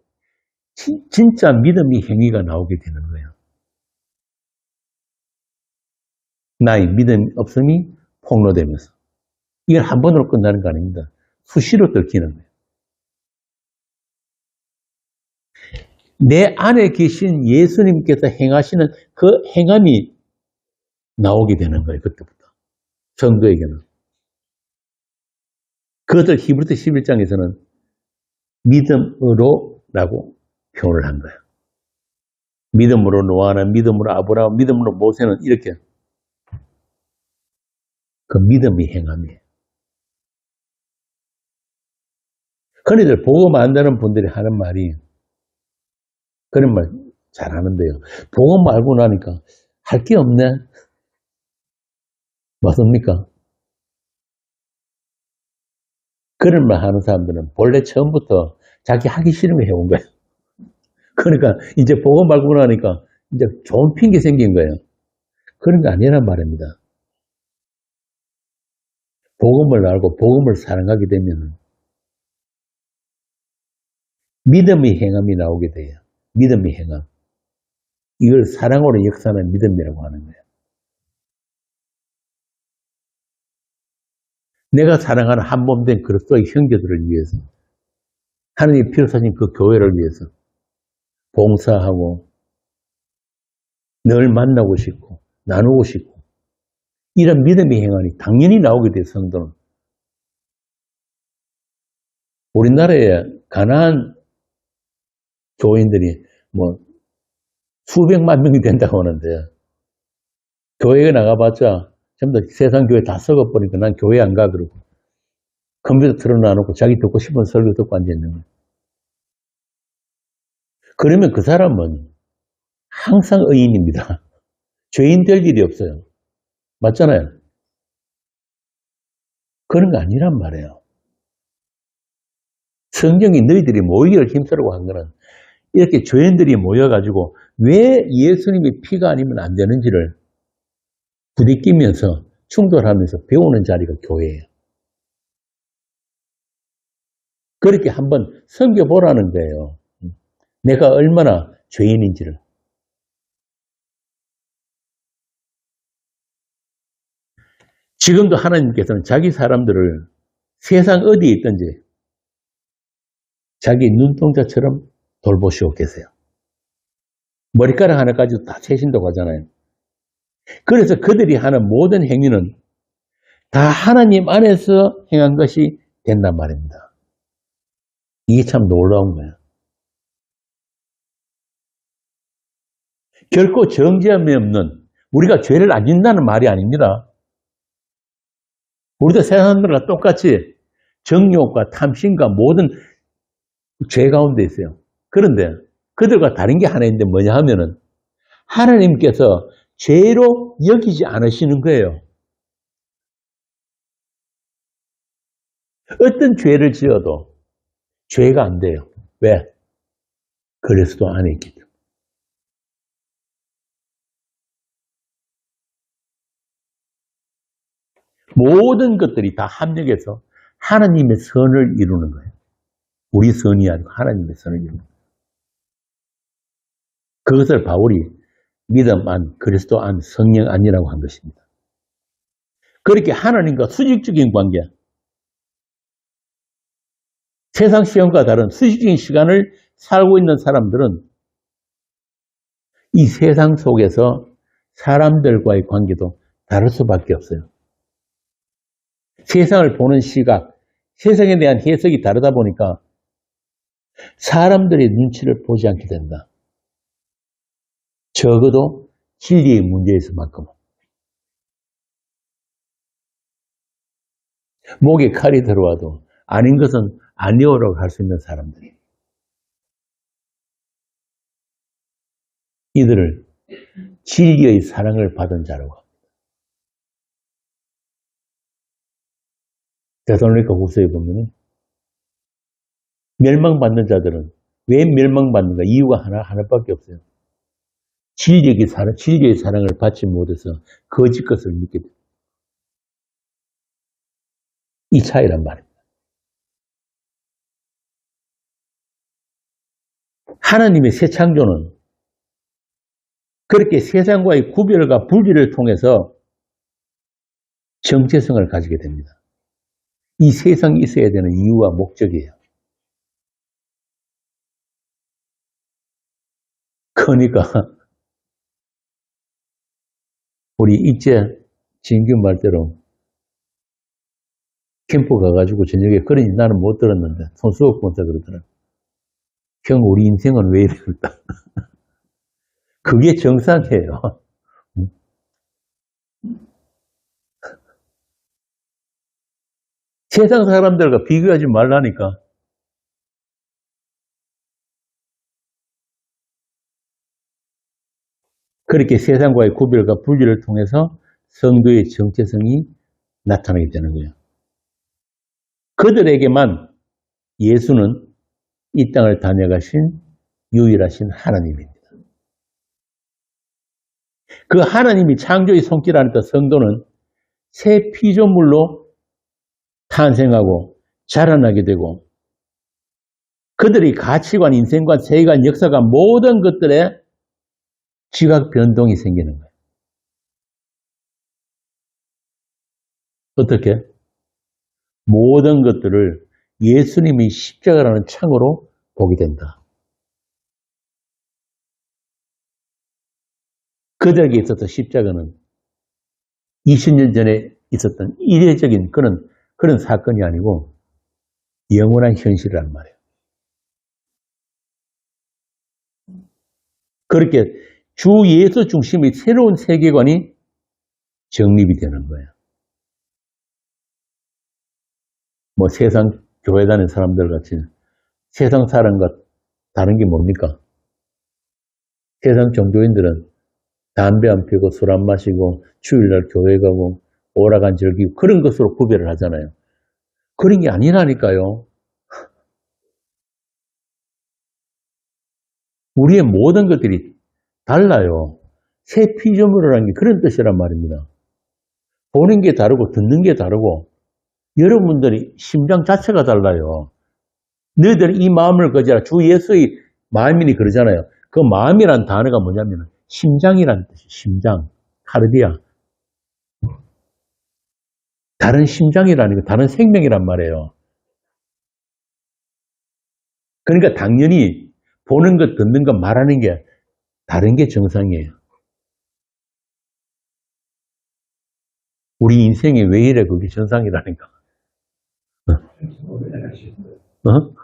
진짜 믿음의 행위가 나오게 되는 거예요. 나의 믿음 없음이 폭로되면서. 이건 한 번으로 끝나는 거 아닙니다. 수시로 들키는 거예요. 내 안에 계신 예수님께서 행하시는 그 행함이 나오게 되는 거예요. 그때부터. 성도에게는. 그것을 히브리서 11장에서는 믿음으로라고 표현을 한 거예요. 믿음으로 노아는, 믿음으로 아브라함, 믿음으로 모세는 이렇게 그 믿음의 행함이에요. 그런데 복음 안 되는 분들이 하는 말이 그런 말 잘하는데요. 복음 알고 나니까 할 게 없네. 맞습니까? 그런 말 하는 사람들은 본래 처음부터 자기 하기 싫으면 해온 거예요. 그러니까 이제 복음 알고 나니까 이제 좋은 핑계 생긴 거예요. 그런 게 아니란 말입니다. 복음을 알고 복음을 사랑하게 되면 믿음의 행함이 나오게 돼요. 믿음의 행함. 이걸 사랑으로 역사하는 믿음이라고 하는 거예요. 내가 사랑하는 한몸된 그리스도의 형제들을 위해서 하나님의 피로 사신 그 교회를 위해서 봉사하고 늘 만나고 싶고 나누고 싶고 이런 믿음의 행함이 당연히 나오게 돼요. 성도는. 우리나라에 가난한 교인들이 수백만 명이 된다고 하는데 교회에 나가봤자 전부 다 세상 교회 다 썩어버리니까 난 교회 안 가 그러고 컴퓨터 틀어놔놓고 자기 듣고 싶은 설교 듣고 앉아있는 거예요. 그러면 그 사람은 항상 의인입니다. 죄인 될 일이 없어요. 맞잖아요. 그런 거 아니란 말이에요. 성경이 너희들이 모이기를 힘쓰라고 한 거는 이렇게 죄인들이 모여가지고 왜 예수님의 피가 아니면 안 되는지를 부딪히면서 충돌하면서 배우는 자리가 교회예요. 그렇게 한번 섬겨보라는 거예요. 내가 얼마나 죄인인지를. 지금도 하나님께서는 자기 사람들을 세상 어디에 있든지 자기 눈동자처럼 돌보시고 계세요. 머리카락 하나까지도 다 세신다고 하잖아요. 그래서 그들이 하는 모든 행위는 다 하나님 안에서 행한 것이 된단 말입니다. 이게 참 놀라운 거예요. 결코 정죄함이 없는, 우리가 죄를 안 짓는다는 말이 아닙니다. 우리도 세상 사람들과 똑같이 정욕과 탐심과 모든 죄 가운데 있어요. 그런데 그들과 다른 게 하나 있는데 뭐냐 하면은 하나님께서 죄로 여기지 않으시는 거예요. 어떤 죄를 지어도 죄가 안 돼요. 왜? 그리스도 안에 있기 때문에. 모든 것들이 다 합력해서 하나님의 선을 이루는 거예요. 우리 선이 아니고 하나님의 선을 이루는 거예요. 그것을 바울이 믿음 안, 그리스도 안, 성령 안이라고 한 것입니다. 그렇게 하나님과 수직적인 관계, 세상 시험과 다른 수직적인 시간을 살고 있는 사람들은 이 세상 속에서 사람들과의 관계도 다를 수밖에 없어요. 세상을 보는 시각, 세상에 대한 해석이 다르다 보니까 사람들의 눈치를 보지 않게 된다. 적어도 진리의 문제에서만큼은. 목에 칼이 들어와도 아닌 것은 아니오라고 할 수 있는 사람들이. 이들을 진리의 사랑을 받은 자라고 합니다. 데살로니가 후서에 보면 멸망받는 자들은 왜 멸망받는가? 이유가 하나밖에 없어요. 진리의 사랑을 받지 못해서 거짓 것을 믿게 됩니다. 이 차이란 말입니다. 하나님의 새 창조는 그렇게 세상과의 구별과 분리를 통해서 정체성을 가지게 됩니다. 이 세상이 있어야 되는 이유와 목적이에요. 그러니까 우리 이제 진규 말대로 캠프 가가지고 저녁에 그러니 나는 못 들었는데 손수업 본사 그러더라. 형 우리 인생은 왜 이럴까? 그게 정상이에요. 세상 사람들과 비교하지 말라니까. 그렇게 세상과의 구별과 분리를 통해서 성도의 정체성이 나타나게 되는 거예요. 그들에게만 예수는 이 땅을 다녀가신 유일하신 하나님입니다. 그 하나님이 창조의 손길 안에서 성도는 새 피조물로 탄생하고 자라나게 되고 그들의 가치관, 인생관, 세계관, 역사관 모든 것들에 지각 변동이 생기는 거예요. 어떻게? 모든 것들을 예수님의 십자가라는 창으로 보게 된다. 그들에게 있어서 십자가는 20년 전에 있었던 이례적인 그런 사건이 아니고 영원한 현실이란 말이에요. 그렇게 주 예수 중심의 새로운 세계관이 정립이 되는 거예요. 뭐 세상 교회 다니는 사람들 같이 세상 사람과 다른 게 뭡니까? 세상 종교인들은 담배 안 피우고 술 안 마시고 주일날 교회 가고 오라간 즐기고 그런 것으로 구별을 하잖아요. 그런 게 아니라니까요. 우리의 모든 것들이 달라요. 새 피조물이라는 게 그런 뜻이란 말입니다. 보는 게 다르고 듣는 게 다르고 여러분들이 심장 자체가 달라요. 너희들은 이 마음을 가지라. 주 예수의 마음이니 그러잖아요. 그 마음이란 단어가 뭐냐면 심장이라는 뜻이에요. 심장, 카르디아. 다른 심장이라는 게 다른 생명이란 말이에요. 그러니까 당연히 보는 것, 듣는 것, 말하는 게 다른 게 정상이에요. 우리 인생이 왜 이래 그게 정상이라니까. 어?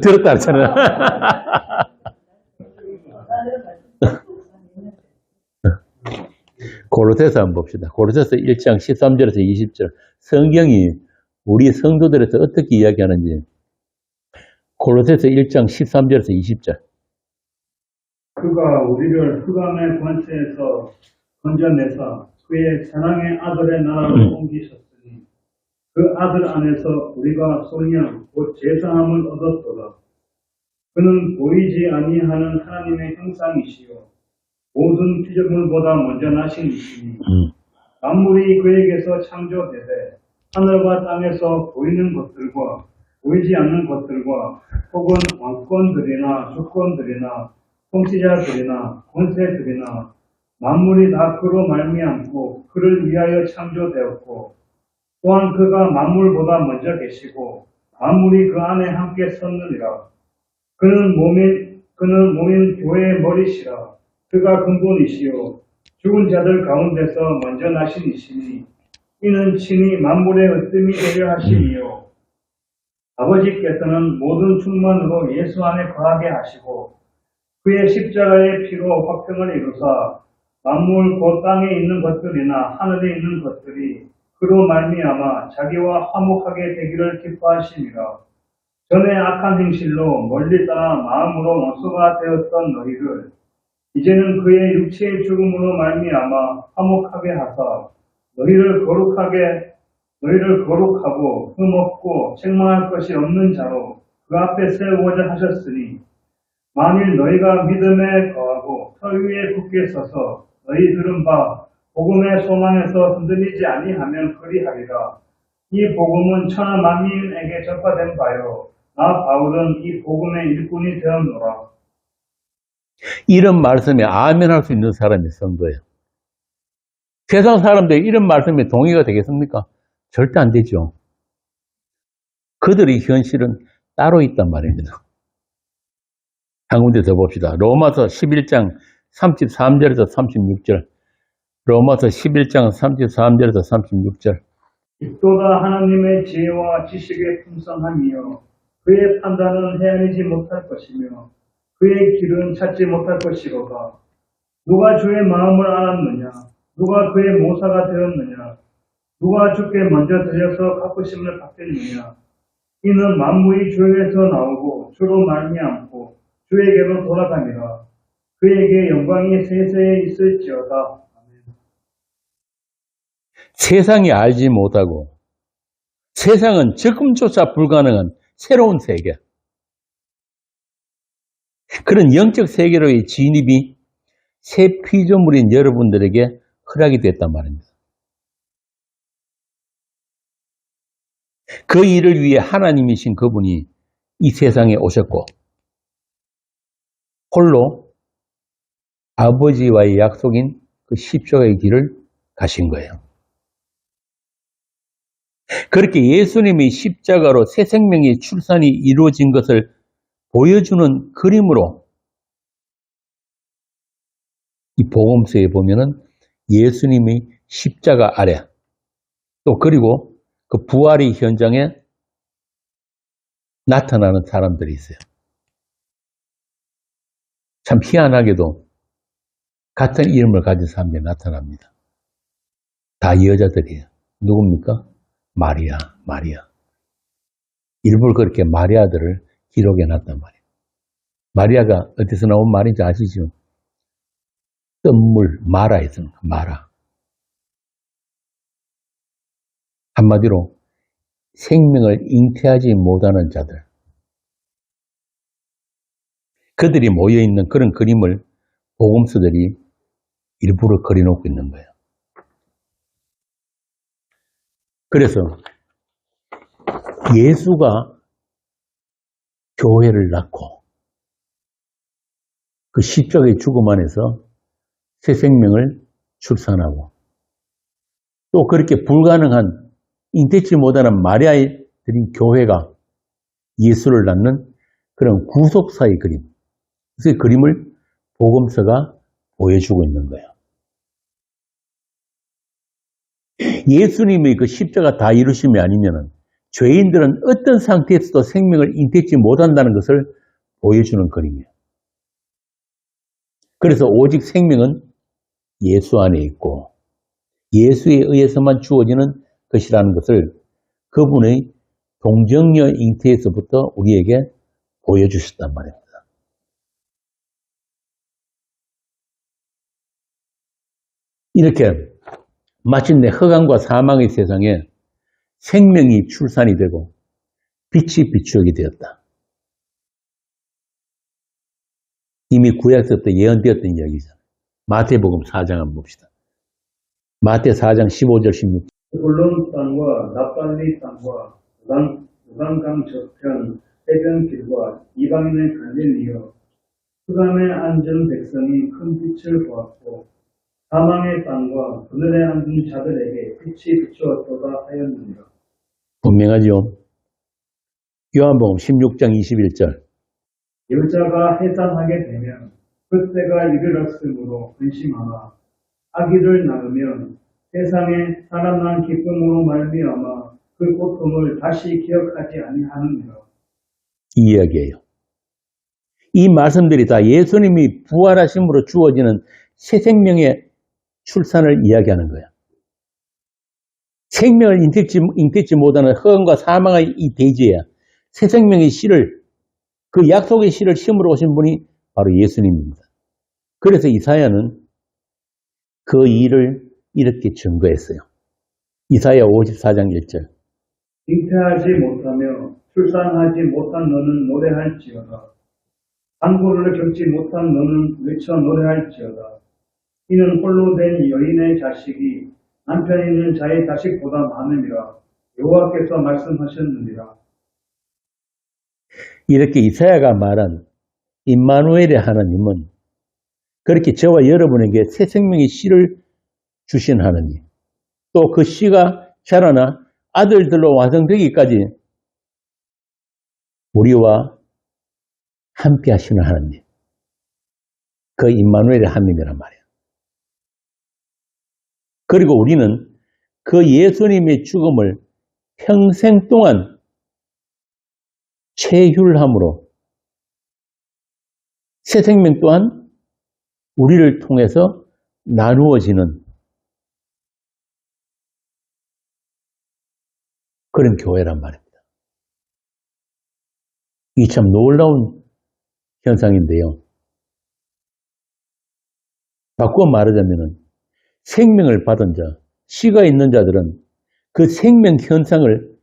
들었다 했잖아. 고로새서 한번 봅시다. 고로새서 1장 13절에서 20절. 성경이 우리 성도들에서 어떻게 이야기하는지. 고로새서 1장 13절에서 20절. 그가 우리를 흑암의 권세에서 건져내사 그의 사랑의 아들의 나라로 옮기셨으니 그 아들 안에서 우리가 소명 곧 제사함을 얻었도다. 그는 보이지 아니하는 하나님의 형상이시요 모든 피조물보다 먼저 나신 이시니 만물이 그에게서 창조되되 하늘과 땅에서 보이는 것들과 보이지 않는 것들과 혹은 왕권들이나 주권들이나 통치자들이나 권세들이나 만물이 다 그로 말미암고 그를 위하여 창조되었고 또한 그가 만물보다 먼저 계시고 만물이 그 안에 함께 섰느니라. 그는 몸인 교회의 머리시라. 그가 근본이시요 죽은 자들 가운데서 먼저 나신 이시니 이는 친히 만물의 으뜸이 되려 하심이요 아버지께서는 모든 충만으로 예수 안에 거하게 하시고 그의 십자가의 피로 화평을 이루사 만물 곧 땅에 있는 것들이나 하늘에 있는 것들이 그로 말미암아 자기와 화목하게 되기를 기뻐하심이라. 전에 악한 행실로 멀리 떠나 마음으로 원수가 되었던 너희를 이제는 그의 육체의 죽음으로 말미암아 화목하게 하사 너희를 거룩하고 흠없고 책망할 것이 없는 자로 그 앞에 세우고자 하셨으니 만일 너희가 믿음에 거하고 터 위에 굳게 서서 너희 들은 바 복음의 소망에서 흔들리지 아니하면 그리하리라. 이 복음은 천하 만민에게 전파된 바요 나 바울은 이 복음의 일꾼이 되었노라. 이런 말씀에 아멘 할 수 있는 사람이 성도예요. 세상 사람들이 이런 말씀에 동의가 되겠습니까? 절대 안 되죠. 그들의 현실은 따로 있단 말입니다. 한 군데 더 봅시다. 로마서 11장 33절에서 36절. 로마서 11장 33절에서 36절. 또다 하나님의 지혜와 지식의 풍성함이요 그의 판단은 헤아리지 못할 것이며 그의 길은 찾지 못할 것이로다. 누가 주의 마음을 알았느냐? 누가 그의 모사가 되었느냐? 누가 주께 먼저 들려서 갚으심을 받겠느냐? 이는 만물이 주에게서 나오고 주로 말미암고 주에게로 돌아가니라. 그에게 영광이 세세에 있을지어다. 아멘. 세상이 알지 못하고 세상은 적금조차 불가능한 새로운 세계. 그런 영적 세계로의 진입이 새 피조물인 여러분들에게 허락이 됐단 말입니다. 그 일을 위해 하나님이신 그분이 이 세상에 오셨고 홀로 아버지와의 약속인 그 십자가의 길을 가신 거예요. 그렇게 예수님의 십자가로 새 생명의 출산이 이루어진 것을 보여주는 그림으로 이 복음서에 보면은 예수님의 십자가 아래 또 그리고 그 부활의 현장에 나타나는 사람들이 있어요. 참 희한하게도 같은 이름을 가진 사람들이 나타납니다. 다 여자들이에요. 누굽니까? 마리아, 마리아. 일부러 그렇게 마리아들을 기록해 놨단 말이에요. 마리아가 어디서 나온 말인지 아시죠? 뜬물, 마라에서 마라. 한마디로 생명을 잉태하지 못하는 자들. 그들이 모여있는 그런 그림을 복음서들이 일부러 그려놓고 있는 거예요. 그래서 예수가 교회를 낳고 그 십자가의 죽음 안에서 새 생명을 출산하고 또 그렇게 불가능한 잉태치 못하는 마리아들인 교회가 예수를 낳는 그런 구속사의 그림, 그 그림을 복음서가 보여주고 있는 거예요. 예수님의 그 십자가 다 이루심이 아니면은 죄인들은 어떤 상태에서도 생명을 잉태치 못한다는 것을 보여주는 그림이에요. 그래서 오직 생명은 예수 안에 있고 예수에 의해서만 주어지는 것이라는 것을 그분의 동정녀 잉태에서부터 우리에게 보여주셨단 말입니다. 이렇게 마침내 흑암과 사망의 세상에 생명이 출산이 되고 빛이 비추게 되었다. 이미 구약서부터 예언되었던 이야기죠. 마태복음 4장 한번 봅시다. 마태 4장 15절 16절. 불론 땅과 납달리 땅과 요단강 저편 해변길과 이방인의 갈릴리여 흑암에 앉은 백성이 큰 빛을 보았고 사망의 땅과 그늘에 앉은 자들에게 빛이 비추었도다 하였느니라. 분명하죠. 요한복음 16장 21절. 여자가 해산하게 되면 그때가 이르렀으므로 근심하나 아기를 낳으면 세상에 사람 난 기쁨으로 말미암아 그 고통을 다시 기억하지 아니하느니라. 이 이야기예요. 이 말씀들이 다 예수님이 부활하심으로 주어지는 새 생명의 출산을 이야기하는 거예요. 생명을 잉태치 못하는 흑암과 사망의 이 대지에 새 생명의 씨를, 그 약속의 씨를 심으러 오신 분이 바로 예수님입니다. 그래서 이사야는 그 일을 이렇게 증거했어요. 이사야 54장 1절. 잉태하지 못하며 출산하지 못한 너는 노래할지어다. 산고를 겪지 못한 너는 외쳐 노래할지어다. 이는 홀로 된 여인의 자식이 남편 있는 자의 자식보다 많음이라 여호와께서 말씀하셨느니라. 이렇게 이사야가 말한 임마누엘의 하나님은 그렇게 저와 여러분에게 새 생명의 씨를 주신 하나님, 또 그 씨가 자라나 아들들로 완성되기까지 우리와 함께 하시는 하나님, 그 임마누엘의 하나님이란 말이에요. 그리고 우리는 그 예수님의 죽음을 평생 동안 체휼함으로 새 생명 또한 우리를 통해서 나누어지는 그런 교회란 말입니다. 이 참 놀라운 현상인데요. 바꾸어 말하자면 생명을 받은 자, 씨가 있는 자들은 그 생명 현상을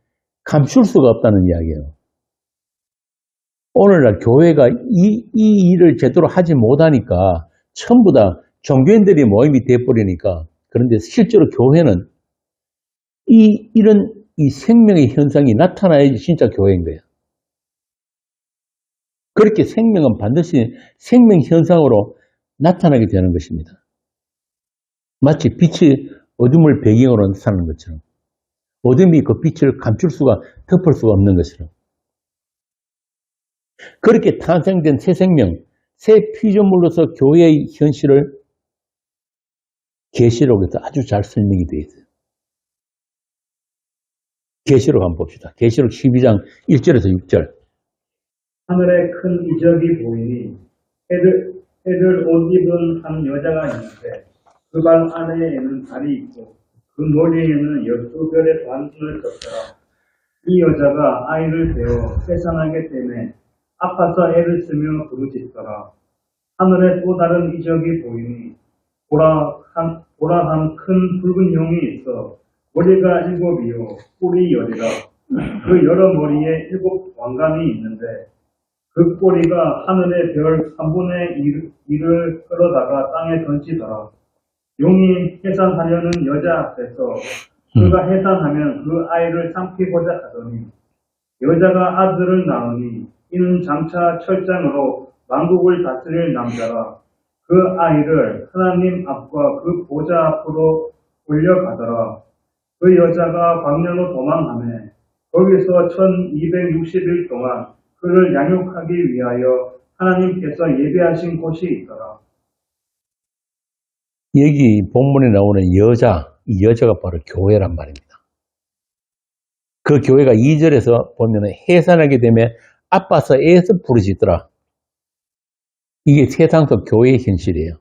감출 수가 없다는 이야기예요. 오늘날 교회가 이 일을 제대로 하지 못하니까 전부 다 종교인들이 모임이 돼버리니까, 그런데 실제로 교회는 이런 생명의 현상이 나타나야지 진짜 교회인 거예요. 그렇게 생명은 반드시 생명 현상으로 나타나게 되는 것입니다. 마치 빛이 어둠을 배경으로 나타나는 것처럼, 어둠이 그 빛을 감출 수가, 덮을 수가 없는 것처럼, 그렇게 탄생된 새 생명, 새 피조물로서 교회의 현실을 계시록에서 아주 잘 설명이 되어 있어요. 계시록 한번 봅시다. 계시록 12장 1절에서 6절. 하늘에 큰 이적이 보이니 새들 옷 입은 한 여자가 있는데 그 발 아래에는 달이 있고 그 머리에는 12별의 반을 떴더라. 이 여자가 아이를 베어 해산하게 되매 아파서 애를 쓰며 부르짖더라. 하늘에 또 다른 이적이 보이니 보라 한 큰 붉은 용이 있어 머리가 7이요 뿔이 10이라. 그 여러 머리에 7 왕관이 있는데 그 꼬리가 하늘의 별 3분의 1을 끌어다가 땅에 던지더라. 용이 해산하려는 여자 앞에서 그가 해산하면 그 아이를 삼키고자 하더니 여자가 아들을 낳으니 이는 장차 철장으로 만국을 다스릴 남자라. 그 아이를 하나님 앞과 그 보좌 앞으로 올려가더라. 그 여자가 광야로 도망하매 거기서 1260일 동안 그를 양육하기 위하여 하나님께서 예배하신 곳이 있더라. 여기 본문에 나오는 여자, 이 여자가 바로 교회란 말입니다. 그 교회가 2절에서 보면 해산하게 되면 아파서 애에서 부르짖더라. 이게 세상 속 교회의 현실이에요.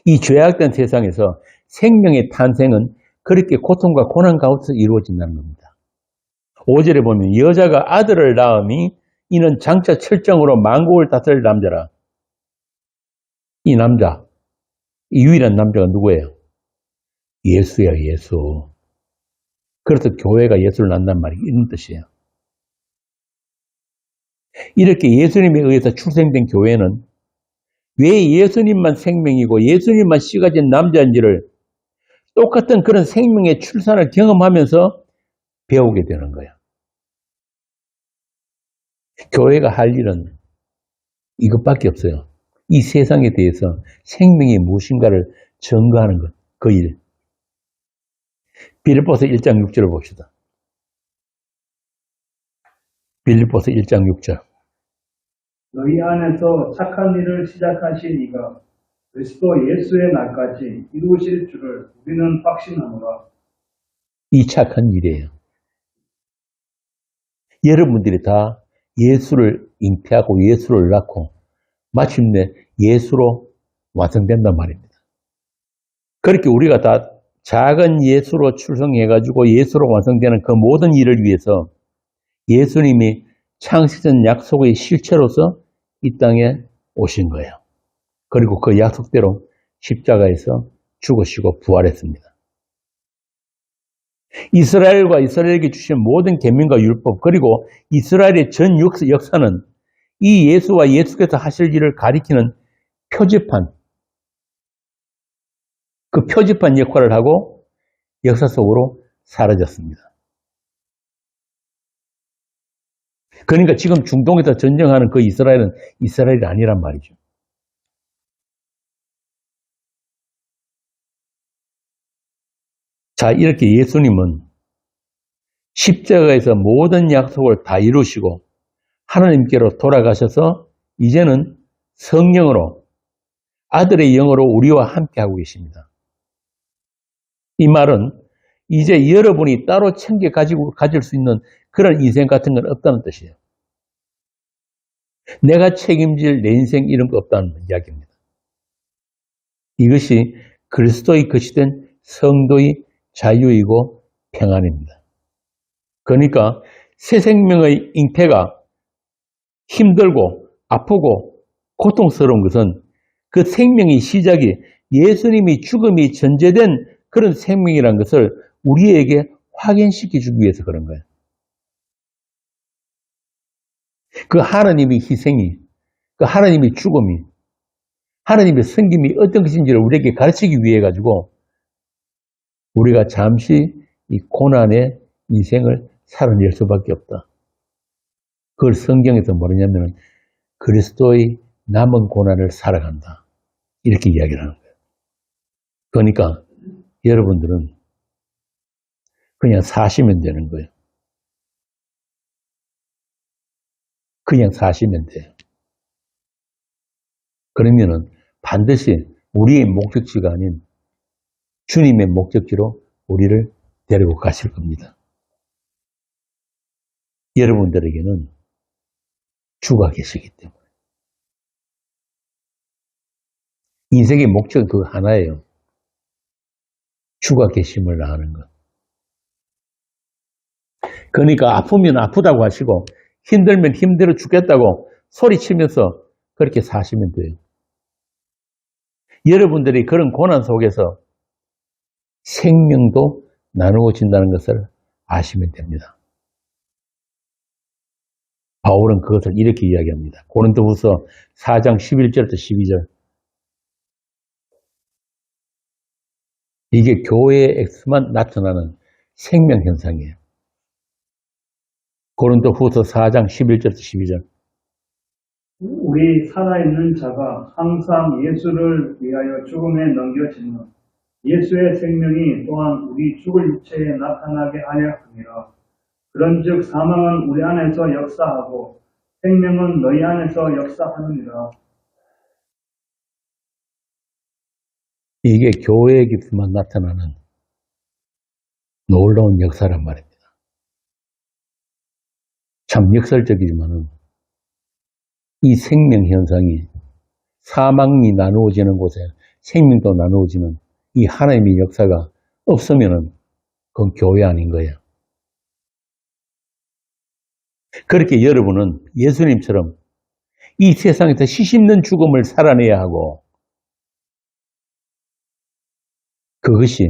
이 죄악된 세상에서 생명의 탄생은 그렇게 고통과 고난 가운데서 이루어진다는 겁니다. 5절에 보면 여자가 아들을 낳으니 이는 장차 철정으로 만국을 다스릴 남자라. 이 남자, 이 유일한 남자가 누구예요? 예수야, 예수. 그래서 교회가 예수를 낳는단 말이 이런 뜻이에요. 이렇게 예수님에 의해서 출생된 교회는 왜 예수님만 생명이고 예수님만 씨 가진 남자인지를 똑같은 그런 생명의 출산을 경험하면서 배우게 되는 거예요. 교회가 할 일은 이것밖에 없어요. 이 세상에 대해서 생명이 무엇인가를 증거하는 것, 그 일. 빌립보서 1장 6절을 봅시다. 빌립보서 1장 6절. 너희 안에서 착한 일을 시작하신 이가 그리스도 예수의 날까지 이루실 줄을 우리는 확신하노라. 이 착한 일이에요. 여러분들이 다 예수를 잉태하고 예수를 낳고 마침내 예수로 완성된단 말입니다. 그렇게 우리가 다 작은 예수로 출생해가지고 예수로 완성되는 그 모든 일을 위해서 예수님이 창세전 약속의 실체로서 이 땅에 오신 거예요. 그리고 그 약속대로 십자가에서 죽으시고 부활했습니다. 이스라엘과 이스라엘에게 주신 모든 계명과 율법 그리고 이스라엘의 전 역사는 이 예수와 예수께서 하실 일을 가리키는 표지판, 그 표지판 역할을 하고 역사 속으로 사라졌습니다. 그러니까 지금 중동에서 전쟁하는 그 이스라엘은 이스라엘이 아니란 말이죠. 자, 이렇게 예수님은 십자가에서 모든 약속을 다 이루시고 하나님께로 돌아가셔서 이제는 성령으로 아들의 영으로 우리와 함께하고 계십니다. 이 말은 이제 여러분이 따로 챙겨 가질 수 있는 그런 인생 같은 건 없다는 뜻이에요. 내가 책임질 내 인생 이런 거 없다는 이야기입니다. 이것이 그리스도의 거치된 성도의 자유이고 평안입니다. 그러니까 새 생명의 잉태가 힘들고 아프고 고통스러운 것은 그 생명의 시작이 예수님이 죽음이 전제된 그런 생명이라는 것을 우리에게 확인시켜주기 위해서 그런 거예요. 그 하나님의 희생이, 그 하나님의 죽음이, 하나님의 섬김이 어떤 것인지를 우리에게 가르치기 위해 가지고 우리가 잠시 이 고난의 인생을 살아낼 수밖에 없다. 그걸 성경에서 뭐냐면 그리스도의 남은 고난을 살아간다. 이렇게 이야기를 하는 거예요. 그러니까 여러분들은 그냥 사시면 되는 거예요. 그냥 사시면 돼요. 그러면은 반드시 우리의 목적지가 아닌 주님의 목적지로 우리를 데리고 가실 겁니다. 여러분들에게는 주가 계시기 때문에. 인생의 목적은 그 하나예요. 주가 계심을 아는 것. 그러니까 아프면 아프다고 하시고 힘들면 힘들어 죽겠다고 소리치면서 그렇게 사시면 돼요. 여러분들이 그런 고난 속에서 생명도 나누어진다는 것을 아시면 됩니다. 바울은 그것을 이렇게 이야기합니다. 고린도후서 4장 11절부터 12절. 이게 교회에서만 나타나는 생명 현상이에요. 고린도후서 4장 11절부터 12절. 우리 살아있는 자가 항상 예수를 위하여 죽음에 넘겨지는 예수의 생명이 또한 우리 죽을 육체에 나타나게 하려 함이라. 그런즉 사망은 우리 안에서 역사하고 생명은 너희 안에서 역사하느니라. 이게 교회에게서만 나타나는 놀라운 역사란 말입니다. 참 역설적이지만은 이 생명 현상이 사망이 나누어지는 곳에 생명도 나누어지는 이 하나님의 역사가 없으면은 그건 교회 아닌 거예요. 그렇게 여러분은 예수님처럼 이 세상에서 시심는 죽음을 살아내야 하고 그것이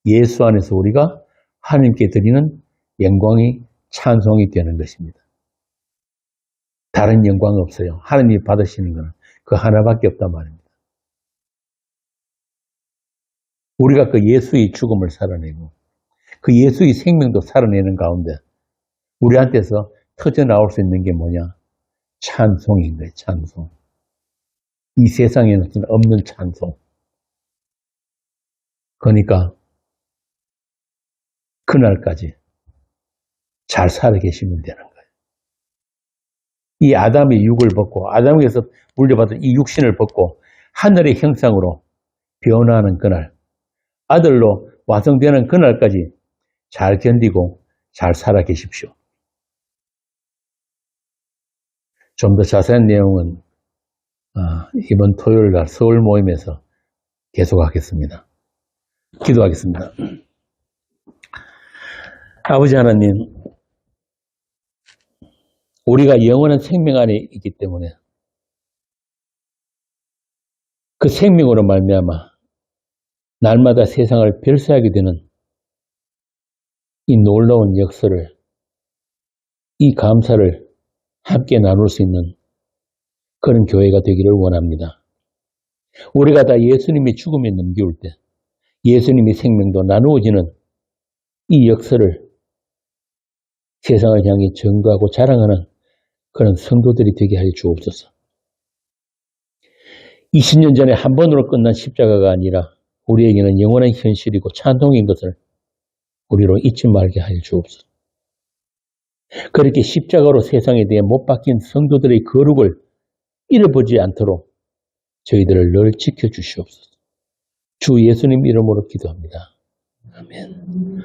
예수 안에서 우리가 하나님께 드리는 영광이 찬송이 되는 것입니다. 다른 영광 없어요. 하나님이 받으시는 것은 그 하나밖에 없단 말입니다. 우리가 그 예수의 죽음을 살아내고 그 예수의 생명도 살아내는 가운데 우리한테서 터져 나올 수 있는 게 뭐냐? 찬송인 거예요. 찬송. 이 세상에는 없는 찬송. 그러니까 그날까지 잘 살아 계시면 되는 거예요. 이 아담의 육을 벗고 아담에게서 물려받은 이 육신을 벗고 하늘의 형상으로 변화하는 그날, 아들로 완성되는 그날까지 잘 견디고 잘 살아 계십시오. 좀 더 자세한 내용은 이번 토요일 날 서울 모임에서 계속하겠습니다. 기도하겠습니다. 아버지 하나님, 우리가 영원한 생명 안에 있기 때문에 그 생명으로 말미암아 날마다 세상을 별세하게 되는 이 놀라운 역사를, 이 감사를 함께 나눌 수 있는 그런 교회가 되기를 원합니다. 우리가 다 예수님의 죽음에 넘겨올 때 예수님의 생명도 나누어지는 이 역사를 세상을 향해 전도하고 자랑하는 그런 성도들이 되게 하여 주옵소서. 20년 전에 한 번으로 끝난 십자가가 아니라 우리에게는 영원한 현실이고 찬송인 것을 우리로 잊지 말게 하여 주옵소서. 그렇게 십자가로 세상에 대해 못 박힌 성도들의 거룩을 잃어보지 않도록 저희들을 늘 지켜주시옵소서. 주 예수님 이름으로 기도합니다. 아멘.